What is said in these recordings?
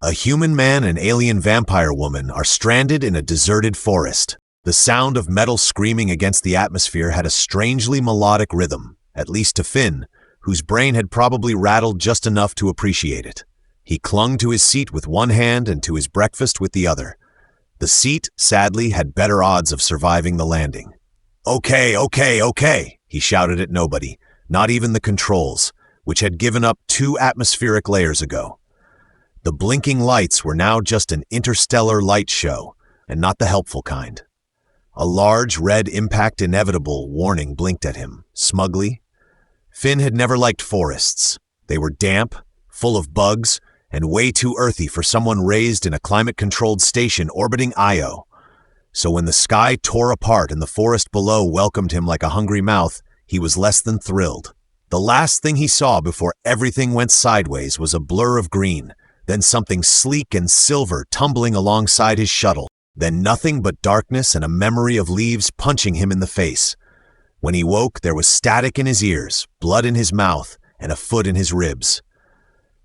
A human man and alien vampire woman are stranded in a deserted forest. The sound of metal screaming against the atmosphere had a strangely melodic rhythm, at least to Finn, whose brain had probably rattled just enough to appreciate it. He clung to his seat with one hand and to his breakfast with the other. The seat, sadly, had better odds of surviving the landing. Okay, he shouted at nobody, not even the controls, which had given up 2 atmospheric layers ago. The blinking lights were now just an interstellar light show, and not the helpful kind. A large red impact inevitable warning blinked at him, smugly. Finn had never liked forests. They were damp, full of bugs, and way too earthy for someone raised in a climate-controlled station orbiting Io. So when the sky tore apart and the forest below welcomed him like a hungry mouth, he was less than thrilled. The last thing he saw before everything went sideways was a blur of green, then something sleek and silver tumbling alongside his shuttle, then nothing but darkness and a memory of leaves punching him in the face. When he woke, there was static in his ears, blood in his mouth, and a foot in his ribs.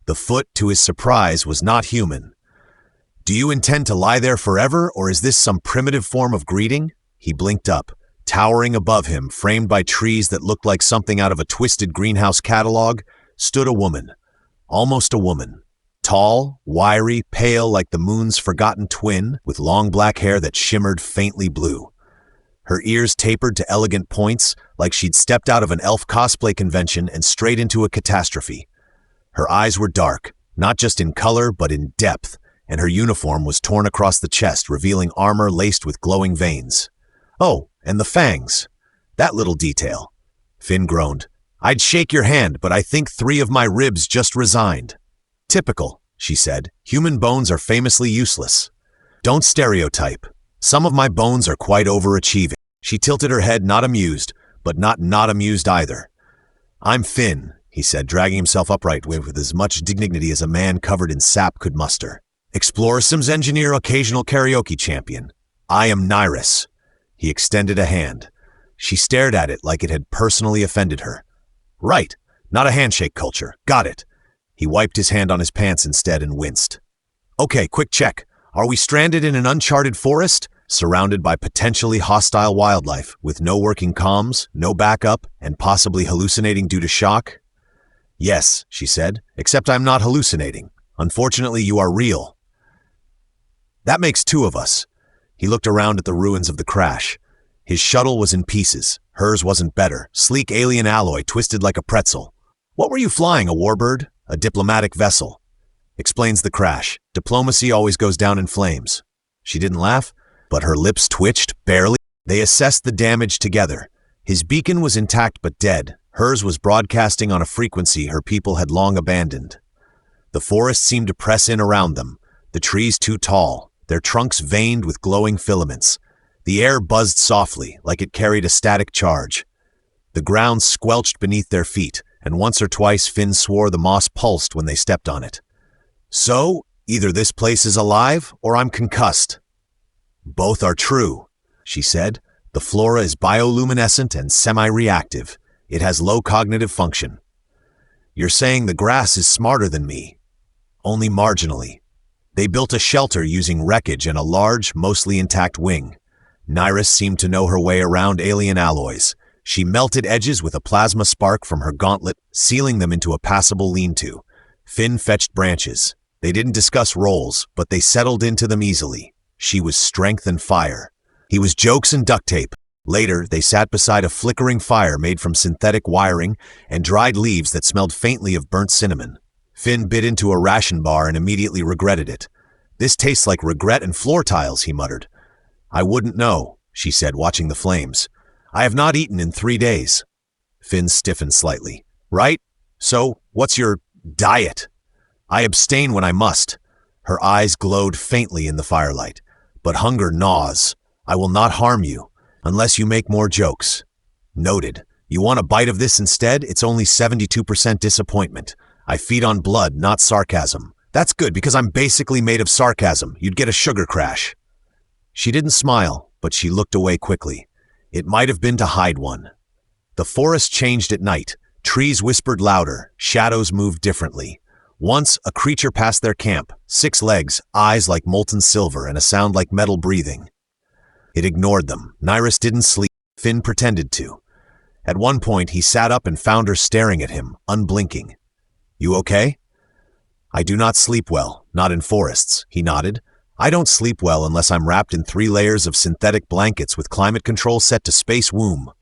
The foot, to his surprise, was not human. "Do you intend to lie there forever, or is this some primitive form of greeting?" He blinked up. Towering above him, framed by trees that looked like something out of a twisted greenhouse catalog, stood a woman. Almost a woman. Tall, wiry, pale like the moon's forgotten twin, with long black hair that shimmered faintly blue. Her ears tapered to elegant points, like she'd stepped out of an elf cosplay convention and straight into a catastrophe. Her eyes were dark, not just in color but in depth, and her uniform was torn across the chest, revealing armor laced with glowing veins. Oh, and the fangs. That little detail. Finn groaned. "I'd shake your hand, but I think 3 of my ribs just resigned." "Typical," she said. "Human bones are famously useless." "Don't stereotype. Some of my bones are quite overachieving." She tilted her head, not amused, but not amused either. "I'm Finn," he said, dragging himself upright with as much dignity as a man covered in sap could muster. "Explorer Sims engineer, occasional karaoke champion. I am Nyris." He extended a hand. She stared at it like it had personally offended her. "Right, not a handshake culture. Got it." He wiped his hand on his pants instead and winced. "Okay, quick check. Are we stranded in an uncharted forest, surrounded by potentially hostile wildlife, with no working comms, no backup, and possibly hallucinating due to shock?" "Yes," she said, "except I'm not hallucinating. Unfortunately, you are real." "That makes 2 of us." He looked around at the ruins of the crash. His shuttle was in pieces. Hers wasn't better. Sleek alien alloy twisted like a pretzel. "What were you flying, a warbird? A diplomatic vessel?" "Explains the crash. Diplomacy always goes down in flames." She didn't laugh, but her lips twitched, barely. They assessed the damage together. His beacon was intact but dead. Hers was broadcasting on a frequency her people had long abandoned. The forest seemed to press in around them, the trees too tall, their trunks veined with glowing filaments. The air buzzed softly, like it carried a static charge. The ground squelched beneath their feet, and once or twice Finn swore the moss pulsed when they stepped on it. "So, either this place is alive, or I'm concussed." "Both are true," she said. "The flora is bioluminescent and semi-reactive. It has low cognitive function." "You're saying the grass is smarter than me?" "Only marginally. They built a shelter using wreckage and a large, mostly intact wing." Nyris seemed to know her way around alien alloys. She melted edges with a plasma spark from her gauntlet, sealing them into a passable lean-to. Finn fetched branches. They didn't discuss roles, but they settled into them easily. She was strength and fire. He was jokes and duct tape. Later, they sat beside a flickering fire made from synthetic wiring and dried leaves that smelled faintly of burnt cinnamon. Finn bit into a ration bar and immediately regretted it. "This tastes like regret and floor tiles," he muttered. "I wouldn't know," she said, watching the flames. "I have not eaten in 3 days." Finn stiffened slightly. "Right? So, what's your diet?" "I abstain when I must." Her eyes glowed faintly in the firelight. "But hunger gnaws. I will not harm you, unless you make more jokes." "Noted. You want a bite of this instead? It's only 72% disappointment. I feed on blood, not sarcasm." "That's good, because I'm basically made of sarcasm. You'd get a sugar crash." She didn't smile, but she looked away quickly. It might have been to hide one. The forest changed at night. Trees whispered louder. Shadows moved differently. Once, a creature passed their camp, 6 legs, eyes like molten silver, and a sound like metal breathing. It ignored them. Nyris didn't sleep. Finn pretended to. At one point, he sat up and found her staring at him, unblinking. "You okay?" "I do not sleep well, not in forests," he nodded. "I don't sleep well unless I'm wrapped in 3 layers of synthetic blankets with climate control set to space womb."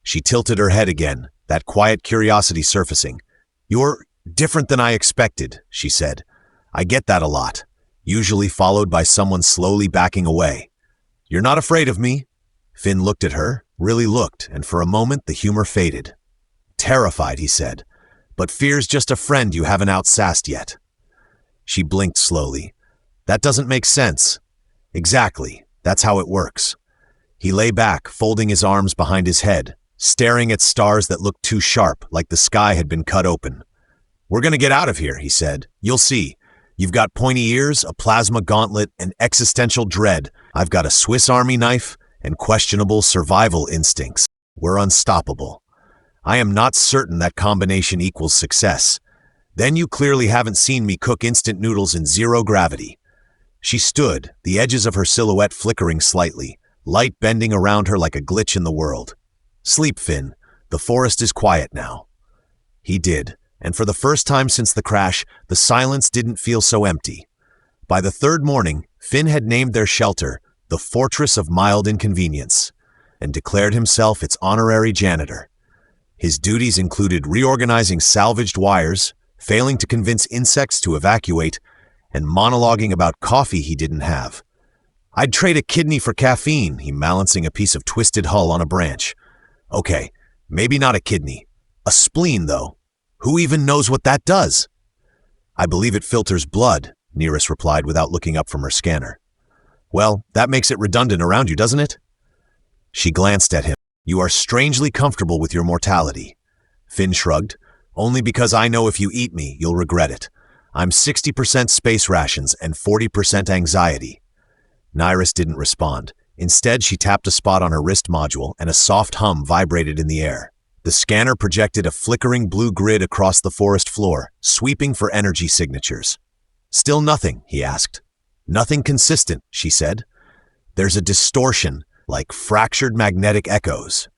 She tilted her head again, that quiet curiosity surfacing. "You're different than I expected," she said. "I get that a lot, usually followed by someone slowly backing away." "You're not afraid of me?" Finn looked at her, really looked, and for a moment the humor faded. "Terrified," he said, "but fear's just a friend you haven't outsassed yet." She blinked slowly. "That doesn't make sense." "Exactly. That's how it works." He lay back, folding his arms behind his head, staring at stars that looked too sharp, like the sky had been cut open. "We're gonna get out of here," he said. "You'll see. You've got pointy ears, a plasma gauntlet, and existential dread. I've got a Swiss Army knife and questionable survival instincts. We're unstoppable. I am not certain that combination equals success. Then you clearly haven't seen me cook instant noodles in 0 gravity." She stood, the edges of her silhouette flickering slightly, light bending around her like a glitch in the world. "Sleep, Finn. The forest is quiet now." He did, and for the first time since the crash, the silence didn't feel so empty. By the 3rd morning, Finn had named their shelter the Fortress of Mild Inconvenience, and declared himself its honorary janitor. His duties included reorganizing salvaged wires, failing to convince insects to evacuate, and monologuing about coffee he didn't have. "I'd trade a kidney for caffeine," he balancing a piece of twisted hull on a branch. "Okay, maybe not a kidney. A spleen, though. Who even knows what that does?" "I believe it filters blood," Nyris replied without looking up from her scanner. "Well, that makes it redundant around you, doesn't it?" She glanced at him. "You are strangely comfortable with your mortality." Finn shrugged. "Only because I know if you eat me, you'll regret it. I'm 60% space rations and 40% anxiety." Nyris didn't respond. Instead, she tapped a spot on her wrist module, and a soft hum vibrated in the air. The scanner projected a flickering blue grid across the forest floor, sweeping for energy signatures. "Still nothing?" he asked. "Nothing consistent," she said. "There's a distortion, like fractured magnetic echoes."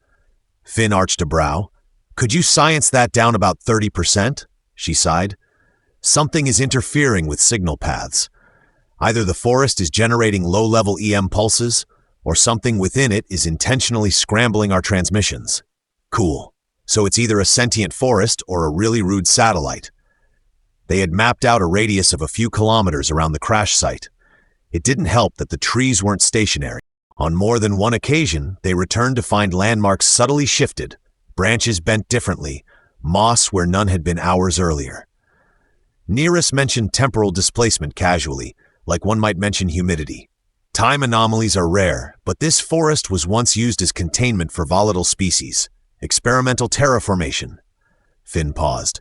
Finn arched a brow. "Could you science that down about 30%? She sighed. "Something is interfering with signal paths. Either the forest is generating low-level EM pulses, or something within it is intentionally scrambling our transmissions." "Cool. So it's either a sentient forest or a really rude satellite." They had mapped out a radius of a few kilometers around the crash site. It didn't help that the trees weren't stationary. On more than one occasion, they returned to find landmarks subtly shifted, branches bent differently, moss where none had been hours earlier. Nyris mentioned temporal displacement casually, like one might mention humidity. Time anomalies are rare, but this forest was once used as containment for volatile species. Experimental terraformation. Finn paused.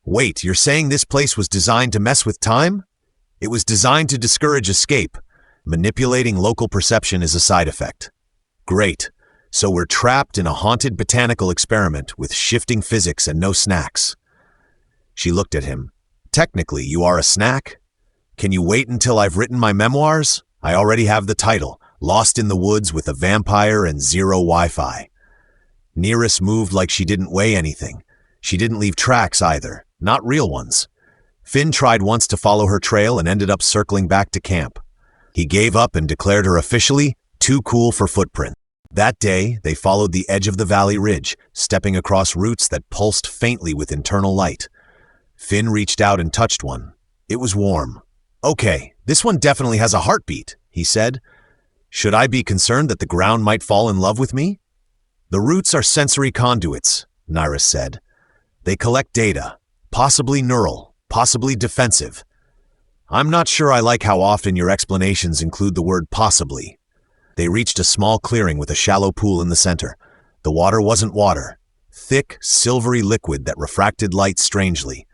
"Wait, you're saying this place was designed to mess with time?" "It was designed to discourage escape. Manipulating local perception is a side effect." "Great. So we're trapped in a haunted botanical experiment with shifting physics and no snacks." She looked at him. "Technically, you are a snack. Can you wait until I've written my memoirs? I already have the title, Lost in the Woods with a Vampire and Zero Wi-Fi." Nyris moved like she didn't weigh anything. She didn't leave tracks either, not real ones. Finn tried once to follow her trail and ended up circling back to camp. He gave up and declared her officially too cool for footprint. That day, they followed the edge of the valley ridge, stepping across roots that pulsed faintly with internal light. Finn reached out and touched one. It was warm. "Okay, this one definitely has a heartbeat," he said. "Should I be concerned that the ground might fall in love with me?" "The roots are sensory conduits," Nyris said. "They collect data, possibly neural, possibly defensive." "I'm not sure I like how often your explanations include the word possibly." They reached a small clearing with a shallow pool in the center. The water wasn't water. Thick, silvery liquid that refracted light strangely.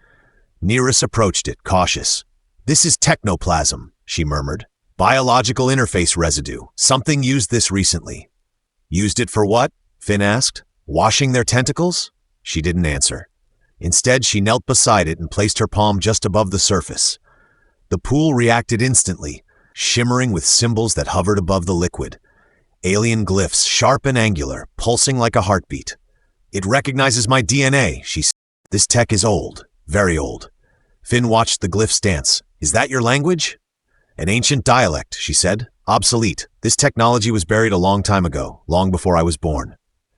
Nyris approached it, cautious. "This is technoplasm," she murmured. "Biological interface residue. Something used this recently." "Used it for what?" Finn asked. "Washing their tentacles?" She didn't answer. Instead, she knelt beside it and placed her palm just above the surface. The pool reacted instantly, shimmering with symbols that hovered above the liquid. Alien glyphs, sharp and angular, pulsing like a heartbeat. "It recognizes my DNA," she said. "This tech is old, very old." Finn watched the glyphs dance. "Is that your language?" "An ancient dialect," she said. "Obsolete. This technology was buried a long time ago, long before I was born."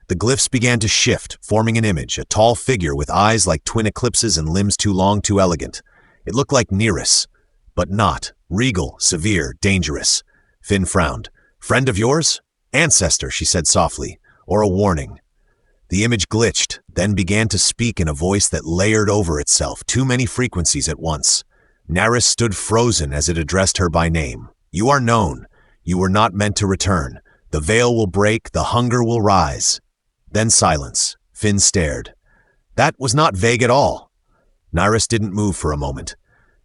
The glyphs began to shift, forming an image, a tall figure with eyes like twin eclipses and limbs too long, too elegant. It looked like Nyris, but not. Regal, severe, dangerous. Finn frowned. "Friend of yours?" "Ancestor," she said softly, "or a warning." The image glitched, then began to speak in a voice that layered over itself, too many frequencies at once. Nyris stood frozen as it addressed her by name. "You are known. You were not meant to return. The veil will break, the hunger will rise." Then silence. Finn stared. That was not vague at all. Nyris didn't move for a moment.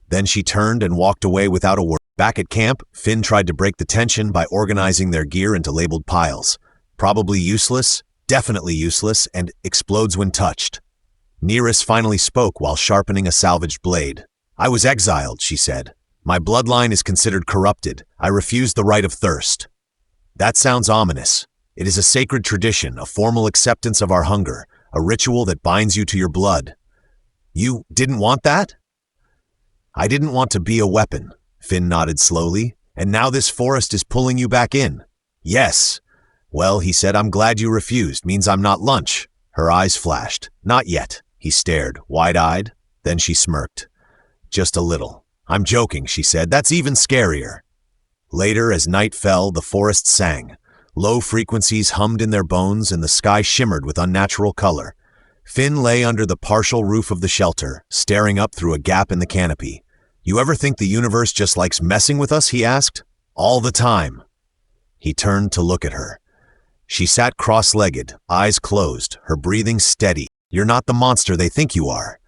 Then she turned and walked away without a word. Back at camp, Finn tried to break the tension by organizing their gear into labeled piles. Probably useless, definitely useless, and explodes when touched. Nyris finally spoke while sharpening a salvaged blade. "I was exiled," she said. "My bloodline is considered corrupted. I refuse the right of thirst." "That sounds ominous. It is a sacred tradition, a formal acceptance of our hunger, a ritual that binds you to your blood." "You didn't want that?" "I didn't want to be a weapon," Finn nodded slowly. "And now this forest is pulling you back in." "Yes." "Well," he said, "I'm glad you refused. Means I'm not lunch." Her eyes flashed. "Not yet." He stared, wide-eyed. Then she smirked. "Just a little." "I'm joking," she said. "That's even scarier." Later, as night fell, the forest sang. Low frequencies hummed in their bones and the sky shimmered with unnatural color. Finn lay under the partial roof of the shelter, staring up through a gap in the canopy. "You ever think the universe just likes messing with us?" he asked. "All the time." He turned to look at her. She sat cross-legged, eyes closed, her breathing steady. "You're not the monster they think you are."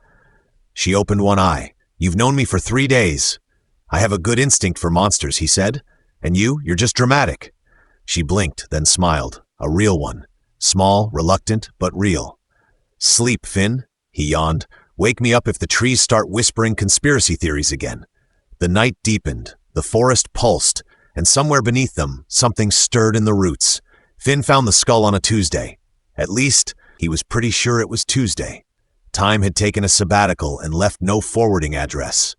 She opened one eye. "You've known me for 3 days." "I have a good instinct for monsters," he said. "And you're just dramatic." She blinked, then smiled. A real one. Small, reluctant, but real. "Sleep, Finn," he yawned. "Wake me up if the trees start whispering conspiracy theories again." The night deepened, the forest pulsed, and somewhere beneath them, something stirred in the roots. Finn found the skull on a Tuesday. At least, he was pretty sure it was Tuesday. Time had taken a sabbatical and left no forwarding address.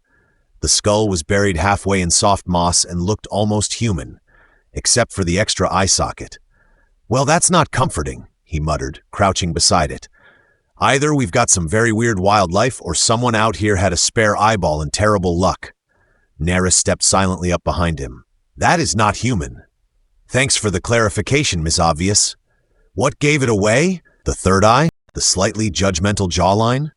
The skull was buried halfway in soft moss and looked almost human, except for the extra eye socket. "Well, that's not comforting," he muttered, crouching beside it. "Either we've got some very weird wildlife or someone out here had a spare eyeball and terrible luck." Nyris stepped silently up behind him. "That is not human." "Thanks for the clarification, Miss Obvious." "What gave it away? The third eye? The slightly judgmental jawline?"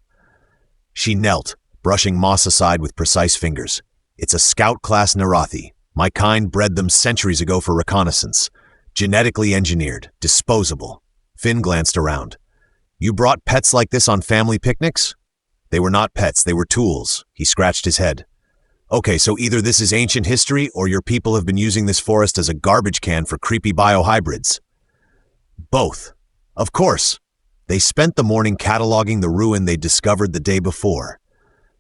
She knelt, brushing moss aside with precise fingers. "It's a scout-class Narathi. My kind bred them centuries ago for reconnaissance. Genetically engineered, disposable." Finn glanced around. "You brought pets like this on family picnics?" "They were not pets, they were tools." He scratched his head. "Okay, so either this is ancient history or your people have been using this forest as a garbage can for creepy biohybrids." "Both. Of course." They spent the morning cataloging the ruin they'd discovered the day before.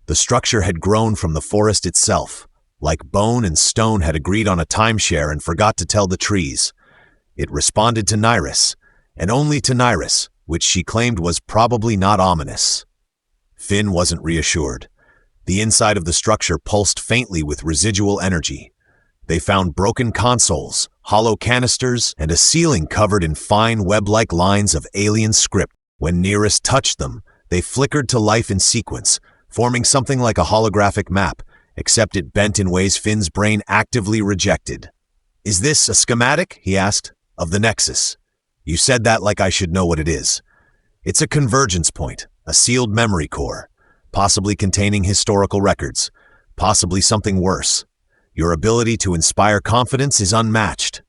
The structure had grown from the forest itself. Like bone and stone had agreed on a timeshare and forgot to tell the trees. It responded to Nyris, and only to Nyris, which she claimed was probably not ominous. Finn wasn't reassured. The inside of the structure pulsed faintly with residual energy. They found broken consoles, hollow canisters, and a ceiling covered in fine web-like lines of alien script. When Nyris touched them, they flickered to life in sequence, forming something like a holographic map, except it bent in ways Finn's brain actively rejected. "Is this a schematic?" he asked. "Of the Nexus." "You said that like I should know what it is." "It's a convergence point, a sealed memory core, possibly containing historical records, possibly something worse. Your ability to inspire confidence is unmatched."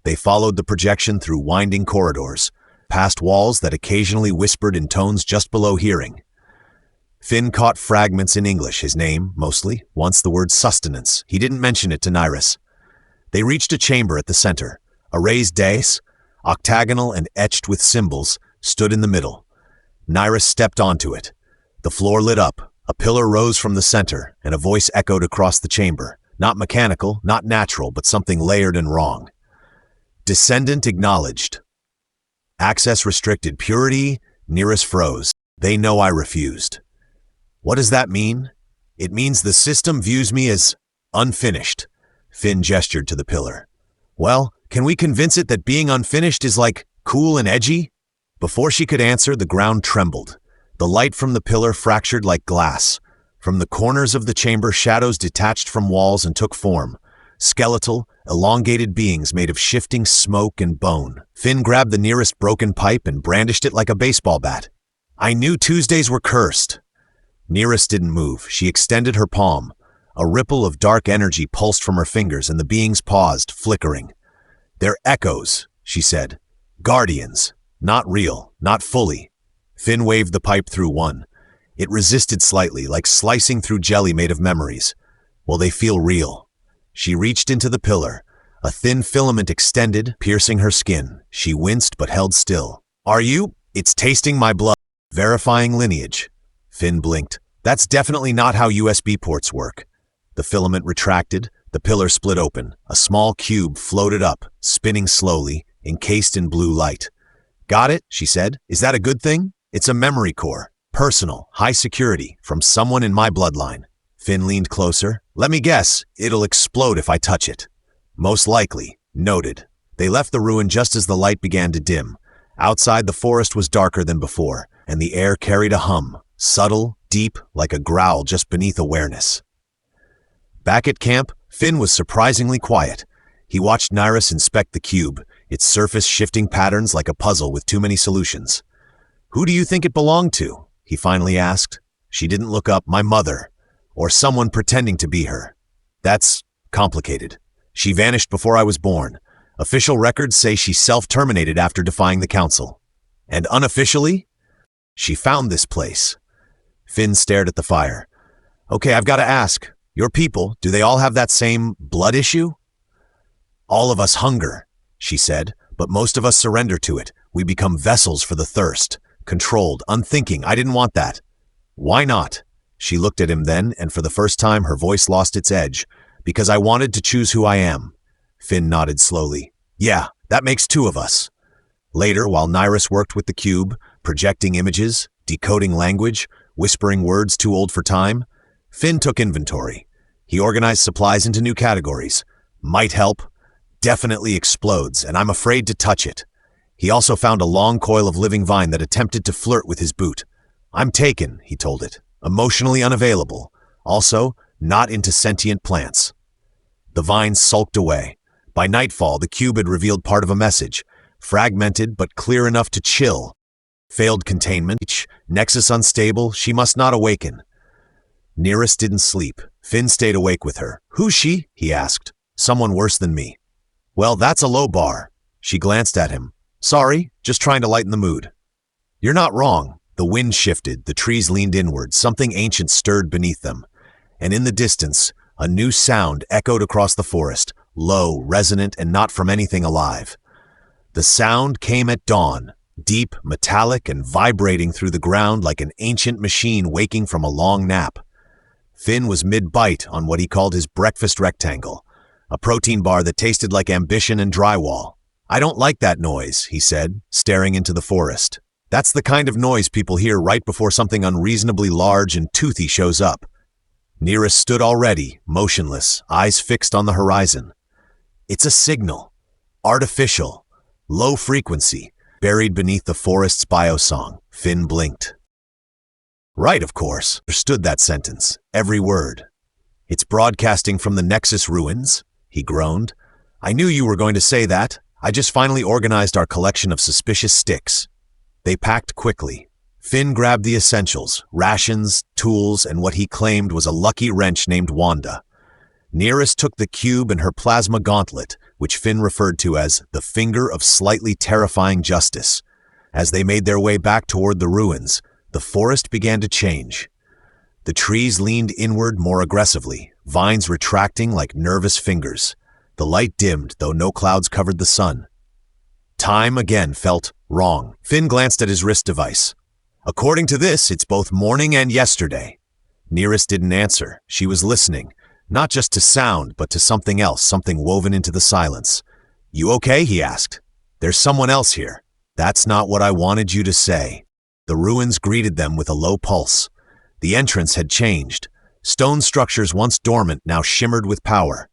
They followed the projection through winding corridors, past walls that occasionally whispered in tones just below hearing. Finn caught fragments in English, his name, mostly, once the word sustenance. He didn't mention it to Nyris. They reached a chamber at the center. A raised dais, octagonal and etched with symbols, stood in the middle. Nyris stepped onto it. The floor lit up, a pillar rose from the center, and a voice echoed across the chamber. Not mechanical, not natural, but something layered and wrong. Descendant acknowledged. Access restricted. Purity, Nyris froze. They know I refused. What does that mean? It means the system views me as unfinished. Finn gestured to the pillar. Well, can we convince it that being unfinished is like cool and edgy? Before she could answer, the ground trembled. The light from the pillar fractured like glass. From the corners of the chamber, shadows detached from walls and took form. Skeletal, elongated beings made of shifting smoke and bone. Finn grabbed the nearest broken pipe and brandished it like a baseball bat. I knew Tuesdays were cursed. Nyris didn't move. She extended her palm. A ripple of dark energy pulsed from her fingers, and the beings paused, flickering. They're echoes, she said. Guardians. Not real, not fully. Finn waved the pipe through one. It resisted slightly, like slicing through jelly made of memories. Well, they feel real. She reached into the pillar. A thin filament extended, piercing her skin. She winced but held still. Are you? It's tasting my blood. Verifying lineage. Finn blinked. That's definitely not how USB ports work. The filament retracted. The pillar split open. A small cube floated up, spinning slowly, encased in blue light. Got it, she said. Is that a good thing? It's a memory core. Personal, high security, from someone in my bloodline. Finn leaned closer. Let me guess, it'll explode if I touch it. Most likely. Noted. They left the ruin just as the light began to dim. Outside, the forest was darker than before, and the air carried a hum, subtle, deep, like a growl just beneath awareness. Back at camp, Finn was surprisingly quiet. He watched Nyris inspect the cube, its surface shifting patterns like a puzzle with too many solutions. Who do you think it belonged to? He finally asked. She didn't look up. My mother. Or someone pretending to be her. That's complicated. She vanished before I was born. Official records say she self-terminated after defying the council. And unofficially? She found this place. Finn stared at the fire. Okay, I've got to ask. Your people, do they all have that same blood issue? All of us hunger, she said, but most of us surrender to it. We become vessels for the thirst. Controlled, unthinking. I didn't want that. Why not? She looked at him then, and for the first time her voice lost its edge. Because I wanted to choose who I am. Finn nodded slowly. Yeah, that makes two of us. Later, while Nyris worked with the cube, projecting images, decoding language, whispering words too old for time, Finn took inventory. He organized supplies into new categories. Might help, definitely explodes, and I'm afraid to touch it. He also found a long coil of living vine that attempted to flirt with his boot. I'm taken, he told it. Emotionally unavailable. Also, not into sentient plants. The vine sulked away. By nightfall, the cube had revealed part of a message. Fragmented, but clear enough to chill. Failed containment. Nexus unstable. She must not awaken. Nyris didn't sleep. Finn stayed awake with her. Who's she? He asked. Someone worse than me. Well, that's a low bar. She glanced at him. Sorry, just trying to lighten the mood. You're not wrong. The wind shifted, the trees leaned inward, something ancient stirred beneath them. And in the distance, a new sound echoed across the forest, low, resonant, and not from anything alive. The sound came at dawn, deep, metallic, and vibrating through the ground like an ancient machine waking from a long nap. Finn was mid-bite on what he called his breakfast rectangle, a protein bar that tasted like ambition and drywall. I don't like that noise, he said, staring into the forest. That's the kind of noise people hear right before something unreasonably large and toothy shows up. Nyris stood already, motionless, eyes fixed on the horizon. It's a signal. Artificial. Low frequency. Buried beneath the forest's biosong. Finn blinked. Right, of course. Understood that sentence. Every word. It's broadcasting from the Nexus ruins, he groaned. I knew you were going to say that. I just finally organized our collection of suspicious sticks. They packed quickly. Finn grabbed the essentials, rations, tools, and what he claimed was a lucky wrench named Wanda. Nyris took the cube and her plasma gauntlet, which Finn referred to as the finger of slightly terrifying justice. As they made their way back toward the ruins, the forest began to change. The trees leaned inward more aggressively, vines retracting like nervous fingers. The light dimmed, though no clouds covered the sun. Time again felt wrong. Finn glanced at his wrist device. According to this, it's both morning and yesterday. Nyris didn't answer. She was listening, not just to sound, but to something else, something woven into the silence. You okay? He asked. There's someone else here. That's not what I wanted you to say. The ruins greeted them with a low pulse. The entrance had changed. Stone structures once dormant now shimmered with power.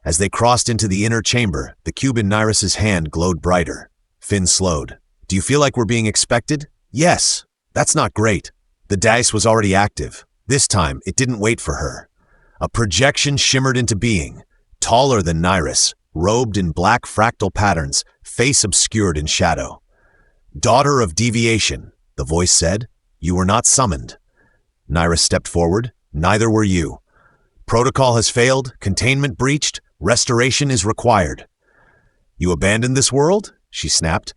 As they crossed into the inner chamber, the cube in Nyris's hand glowed brighter. Finn slowed. Do you feel like we're being expected? Yes. That's not great. The dice was already active. This time, it didn't wait for her. A projection shimmered into being, taller than Nyris, robed in black fractal patterns, face obscured in shadow. Daughter of deviation, the voice said. You were not summoned. Nyris stepped forward. Neither were you. Protocol has failed, containment breached, restoration is required. You abandoned this world? She snapped.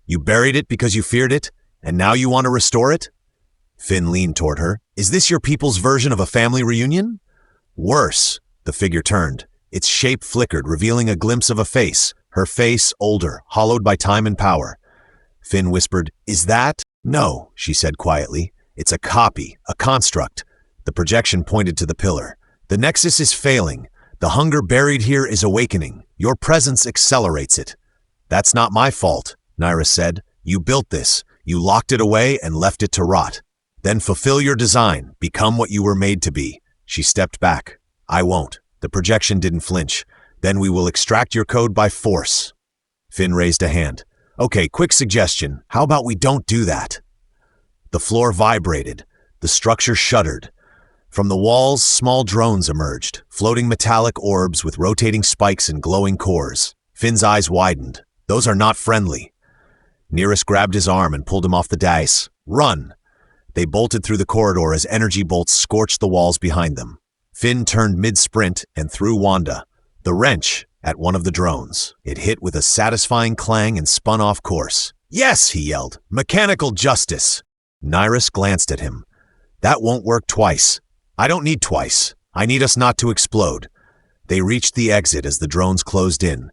You buried it because you feared it, and now you want to restore it? Finn leaned toward her. Is this your people's version of a family reunion? Worse. The figure turned. Its shape flickered, revealing a glimpse of a face, her face older, hollowed by time and power. Finn whispered, Is that? No, she said quietly. It's a copy, a construct. The projection pointed to the pillar. The nexus is failing. The hunger buried here is awakening. Your presence accelerates it. That's not my fault, Nyris said. You built this. You locked it away and left it to rot. Then fulfill your design. Become what you were made to be. She stepped back. I won't. The projection didn't flinch. Then we will extract your code by force. Finn raised a hand. Okay, quick suggestion. How about we don't do that? The floor vibrated. The structure shuddered. From the walls, small drones emerged, floating metallic orbs with rotating spikes and glowing cores. Finn's eyes widened. Those are not friendly. Nyris grabbed his arm and pulled him off the dais. Run! They bolted through the corridor as energy bolts scorched the walls behind them. Finn turned mid-sprint and threw Wanda, the wrench, at one of the drones. It hit with a satisfying clang and spun off course. Yes, he yelled. Mechanical justice. Nyris glanced at him. That won't work twice. I don't need twice. I need us not to explode. They reached the exit as the drones closed in.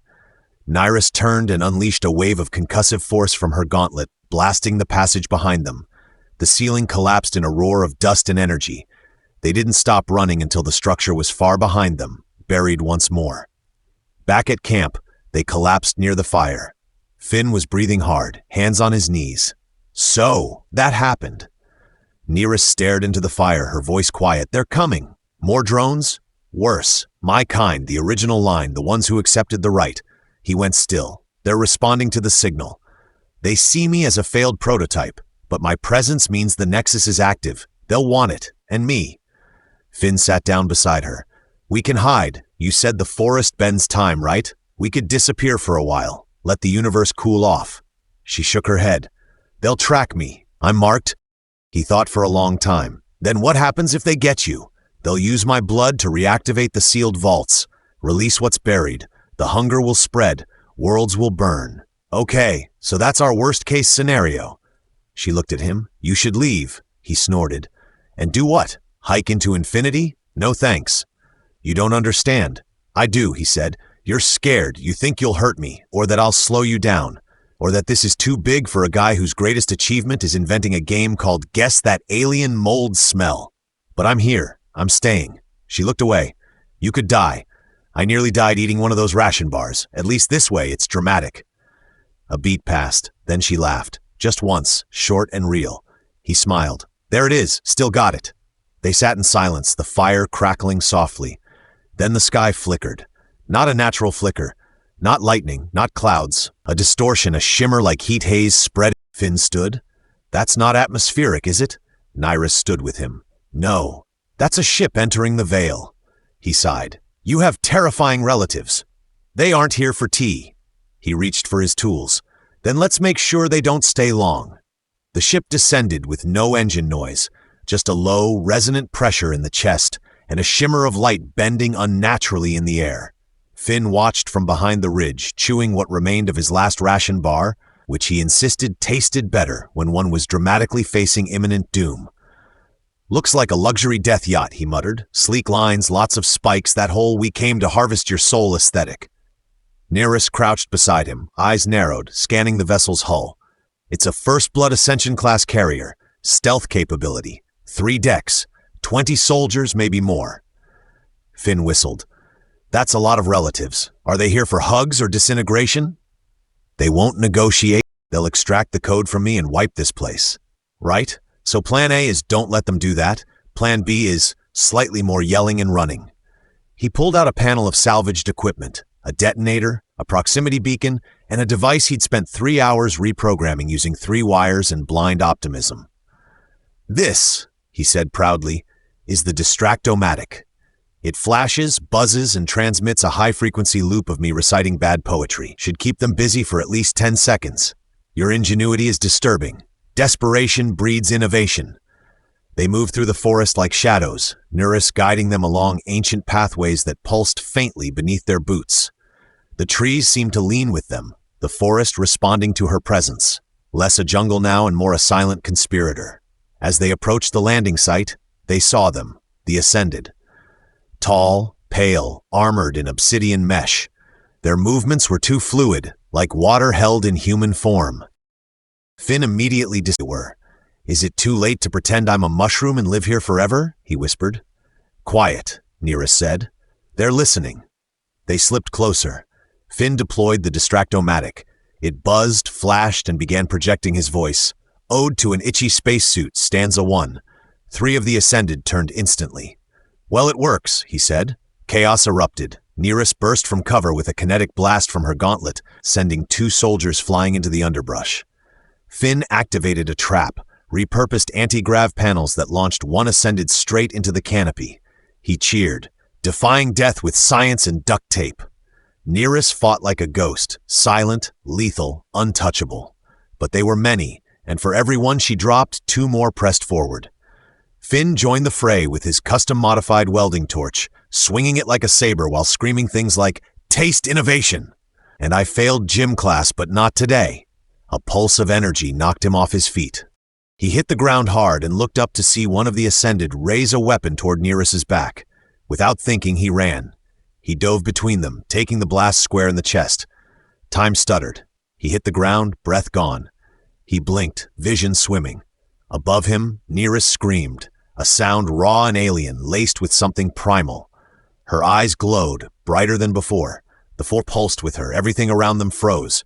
Nyris turned and unleashed a wave of concussive force from her gauntlet, blasting the passage behind them. The ceiling collapsed in a roar of dust and energy. They didn't stop running until the structure was far behind them, buried once more. Back at camp, they collapsed near the fire. Finn was breathing hard, hands on his knees. So, that happened. Nyris stared into the fire, her voice quiet. They're coming. More drones? Worse. My kind, the original line, the ones who accepted the right. He went still. They're responding to the signal. They see me as a failed prototype, but my presence means the Nexus is active. They'll want it, and me. Finn sat down beside her. We can hide. You said the forest bends time, right? We could disappear for a while. Let the universe cool off. She shook her head. They'll track me. I'm marked. He thought for a long time. Then what happens if they get you? They'll use my blood to reactivate the sealed vaults. Release what's buried. The hunger will spread. Worlds will burn. Okay, so that's our worst-case scenario. She looked at him. You should leave. He snorted. And do what? Hike into infinity? No thanks. You don't understand. I do, he said. You're scared. You think you'll hurt me, or that I'll slow you down, or that this is too big for a guy whose greatest achievement is inventing a game called Guess That Alien Mold Smell. But I'm here. I'm staying. She looked away. You could die. I nearly died eating one of those ration bars. At least this way, it's dramatic. A beat passed. Then she laughed. Just once, short and real. He smiled. There it is. Still got it. They sat in silence, the fire crackling softly. Then the sky flickered. Not a natural flicker. Not lightning, not clouds. A distortion, a shimmer like heat haze spread. Finn stood. That's not atmospheric, is it? Nyris stood with him. No. That's a ship entering the veil. He sighed. You have terrifying relatives. They aren't here for tea. He reached for his tools. Then let's make sure they don't stay long. The ship descended with no engine noise, just a low, resonant pressure in the chest and a shimmer of light bending unnaturally in the air. Finn watched from behind the ridge, chewing what remained of his last ration bar, which he insisted tasted better when one was dramatically facing imminent doom. Looks like a luxury death yacht, he muttered. Sleek lines, lots of spikes, that whole we came to harvest your soul aesthetic. Nyris crouched beside him, eyes narrowed, scanning the vessel's hull. It's a First Blood Ascension-class carrier, stealth capability, 3 decks, 20 soldiers, maybe more. Finn whistled. That's a lot of relatives. Are they here for hugs or disintegration? They won't negotiate. They'll extract the code from me and wipe this place. Right? So plan A is don't let them do that. Plan B is slightly more yelling and running. He pulled out a panel of salvaged equipment, a detonator, a proximity beacon, and a device he'd spent 3 hours reprogramming using 3 wires and blind optimism. This, he said proudly, is the distractomatic. It flashes, buzzes, and transmits a high-frequency loop of me reciting bad poetry. Should keep them busy for at least 10 seconds. Your ingenuity is disturbing. Desperation breeds innovation. They moved through the forest like shadows, Nyris guiding them along ancient pathways that pulsed faintly beneath their boots. The trees seemed to lean with them, the forest responding to her presence, less a jungle now and more a silent conspirator. As they approached the landing site, they saw them, the Ascended. Tall, pale, armored in obsidian mesh. Their movements were too fluid, like water held in human form. Finn immediately were. Is it too late to pretend I'm a mushroom and live here forever? He whispered. Quiet, Nyris said. They're listening. They slipped closer. Finn deployed the distractomatic. It buzzed, flashed, and began projecting his voice. Ode to an itchy spacesuit, stanza 1. 3 of the Ascended turned instantly. Well, it works, he said. Chaos erupted. Nyris burst from cover with a kinetic blast from her gauntlet, sending 2 soldiers flying into the underbrush. Finn activated a trap, repurposed anti-grav panels that launched 1 Ascended straight into the canopy. He cheered, defying death with science and duct tape. Nyris fought like a ghost, silent, lethal, untouchable. But they were many, and for every one she dropped, 2 more pressed forward. Finn joined the fray with his custom-modified welding torch, swinging it like a saber while screaming things like, "Taste innovation!" And I failed gym class, but not today. A pulse of energy knocked him off his feet. He hit the ground hard and looked up to see one of the Ascended raise a weapon toward Nyris's back. Without thinking, he ran. He dove between them, taking the blast square in the chest. Time stuttered. He hit the ground, breath gone. He blinked, vision swimming. Above him, Nyris screamed, a sound raw and alien, laced with something primal. Her eyes glowed, brighter than before. The 4 pulsed with her, everything around them froze.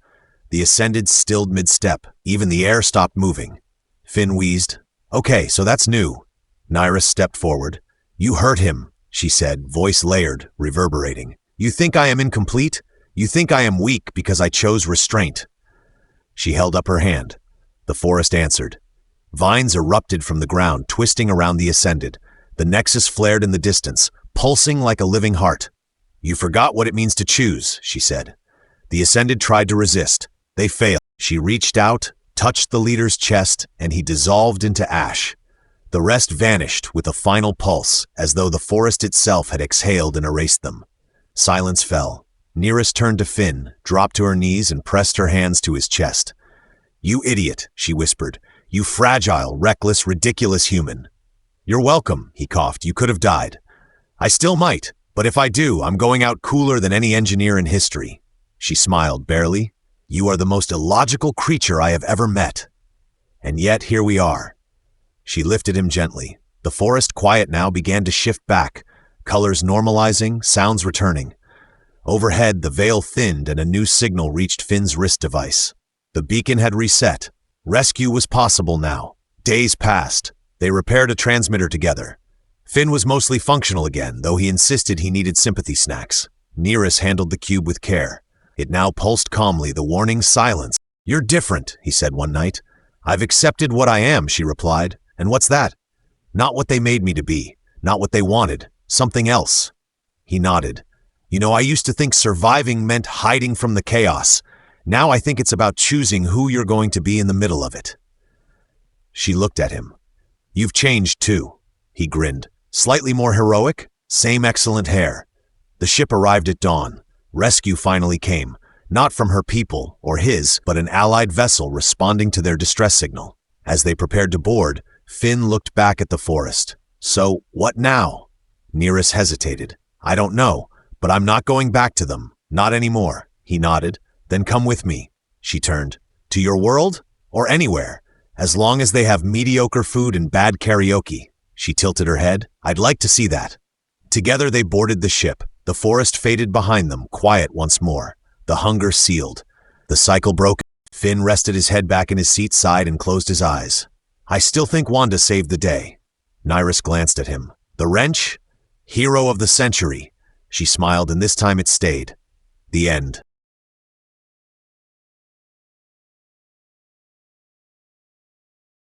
The Ascended stilled mid-step, even the air stopped moving. Finn wheezed. Okay, so that's new. Nyris stepped forward. You hurt him, she said, voice layered, reverberating. You think I am incomplete? You think I am weak because I chose restraint? She held up her hand. The forest answered. Vines erupted from the ground, twisting around the Ascended. The nexus flared in the distance, pulsing like a living heart. You forgot what it means to choose, she said. The Ascended tried to resist. They failed. She reached out, touched the leader's chest, and he dissolved into ash. The rest vanished with a final pulse, as though the forest itself had exhaled and erased them. Silence fell. Nyris turned to Finn, dropped to her knees, and pressed her hands to his chest. You idiot, she whispered. You fragile, reckless, ridiculous human. You're welcome, he coughed. You could have died. I still might, but if I do, I'm going out cooler than any engineer in history. She smiled barely. You are the most illogical creature I have ever met. And yet here we are. She lifted him gently. The forest, quiet now, began to shift back, colors normalizing, sounds returning. Overhead, the veil thinned and a new signal reached Finn's wrist device. The beacon had reset. Rescue was possible now. Days passed. They repaired a transmitter together. Finn was mostly functional again, though he insisted he needed sympathy snacks. Nyris handled the cube with care. It now pulsed calmly, the warning silence. You're different, he said one night. I've accepted what I am, she replied. And what's that? Not what they made me to be. Not what they wanted. Something else. He nodded. You know, I used to think surviving meant hiding from the chaos. Now I think it's about choosing who you're going to be in the middle of it. She looked at him. You've changed too, he grinned. Slightly more heroic, same excellent hair. The ship arrived at dawn. Rescue finally came, not from her people or his, but an allied vessel responding to their distress signal. As they prepared to board, Finn looked back at the forest. So, what now? Nyris hesitated. I don't know, but I'm not going back to them. Not anymore, he nodded. Then come with me. She turned. To your world? Or anywhere? As long as they have mediocre food and bad karaoke. She tilted her head. I'd like to see that. Together they boarded the ship. The forest faded behind them, quiet once more. The hunger sealed. The cycle broke. Finn rested his head back in his seat, sighed, and closed his eyes. I still think Wanda saved the day. Nyris glanced at him. The wrench? Hero of the century. She smiled, and this time it stayed. The end.